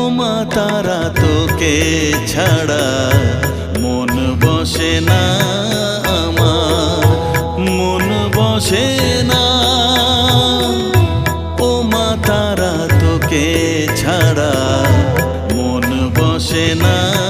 মা তারা তোকে ছাড়া মন বসে না আমার, মন বসে না। ও মা তারা তোকে ছাড়া মন বসে না।